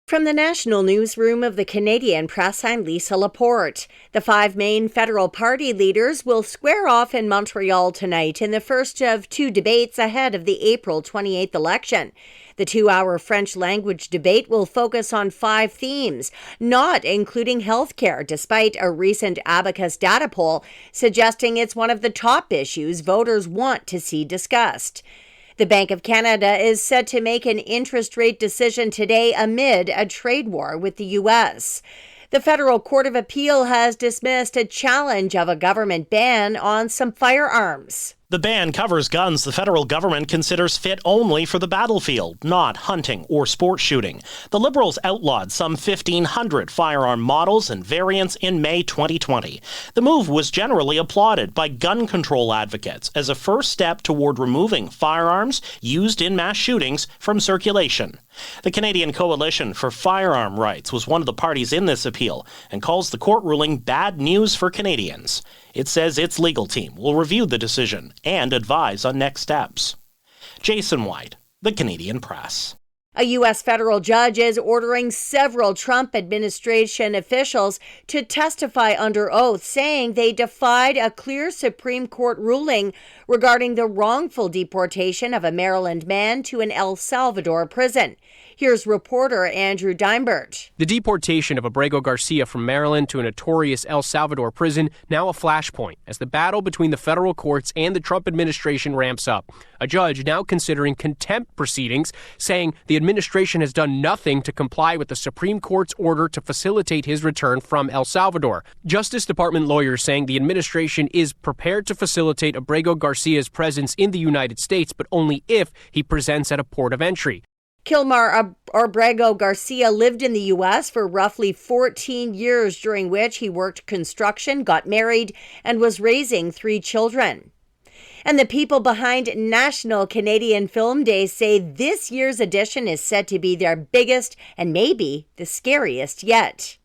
From the national newsroom of the Canadian Press, I'm Lisa Laporte. The five main federal party leaders will square off in Montreal tonight in the first of two debates ahead of the April 28th election. The 2-hour French language debate will focus on 5 themes, not including healthcare, despite a recent Abacus data poll suggesting it's one of the top issues voters want to see discussed. The Bank of Canada is set to make an interest rate decision today amid a trade war with the U.S. The Federal Court of Appeal has dismissed a challenge of a government ban on some firearms. The ban covers guns the federal government considers fit only for the battlefield, not hunting or sport shooting. The Liberals outlawed some 1,500 firearm models and variants in May 2020. The move was generally applauded by gun control advocates as a first step toward removing firearms used in mass shootings from circulation. The Canadian Coalition for Firearm Rights was one of the parties in this appeal and calls the court ruling bad news for Canadians. It says its legal team will review the decision and advise on next steps. Jason White, The Canadian Press. A U.S. federal judge is ordering several Trump administration officials to testify under oath, saying they defied a clear Supreme Court ruling regarding the wrongful deportation of a Maryland man to an El Salvador prison. Here's reporter Andrew Dimebert. The deportation of Abrego Garcia from Maryland to a notorious El Salvador prison now a flashpoint as the battle between the federal courts and the Trump administration ramps up. A judge now considering contempt proceedings, saying the administration has done nothing to comply with the Supreme Court's order to facilitate his return from El Salvador. Justice Department lawyers saying the administration is prepared to facilitate Abrego Garcia's presence in the United States, but only if he presents at a port of entry. Kilmar Abrego Garcia lived in the U.S. for roughly 14 years, during which he worked construction, got married, and was raising 3 children. And the people behind National Canadian Film Day say this year's edition is set to be their biggest and maybe the scariest yet.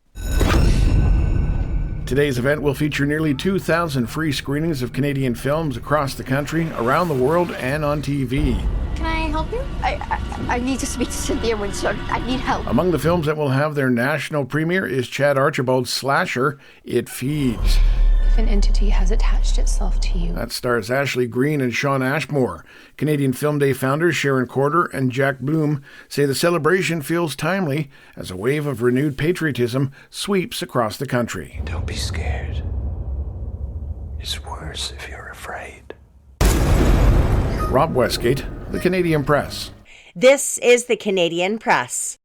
Today's event will feature nearly 2,000 free screenings of Canadian films across the country, around the world, and on TV. Can I help you? I need to speak to Cynthia Winston. I need help. Among the films that will have their national premiere is Chad Archibald's slasher, It Feeds. If an entity has attached itself to you. That stars Ashley Greene and Shawn Ashmore. Canadian Film Day founders Sharon Corder and Jack Bloom say the celebration feels timely as a wave of renewed patriotism sweeps across the country. Don't be scared. It's worse if you're afraid. Rob Westgate, The Canadian Press. This is The Canadian Press.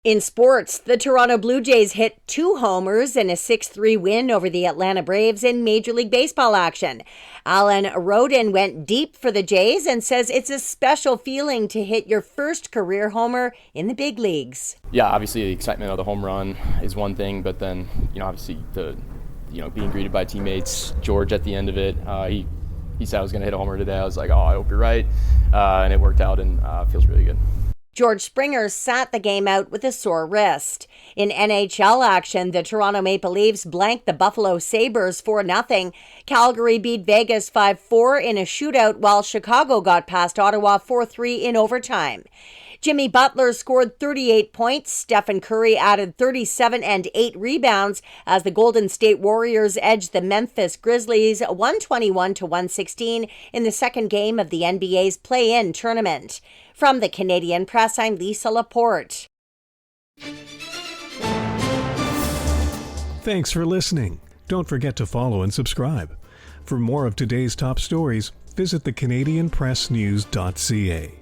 In sports, the Toronto Blue Jays hit 2 homers in a 6-3 win over the Atlanta Braves in Major League Baseball action. Alan Rodin went deep for the Jays and says it's a special feeling to hit your first career homer in the big leagues. Yeah, obviously the excitement of the home run is one thing, but then, obviously being greeted by teammates. George at the end of it, he said I was going to hit a homer today. I was like, I hope you're right. And it worked out and feels really good. George Springer sat the game out with a sore wrist. In NHL action, the Toronto Maple Leafs blanked the Buffalo Sabres 4-0. Calgary beat Vegas 5-4 in a shootout, while Chicago got past Ottawa 4-3 in overtime. Jimmy Butler scored 38 points. Stephen Curry added 37 and 8 rebounds as the Golden State Warriors edged the Memphis Grizzlies 121-116 in the second game of the NBA's play-in tournament. From the Canadian Press, I'm Lisa Laporte. Thanks for listening. Don't forget to follow and subscribe. For more of today's top stories, visit thecanadianpressnews.ca.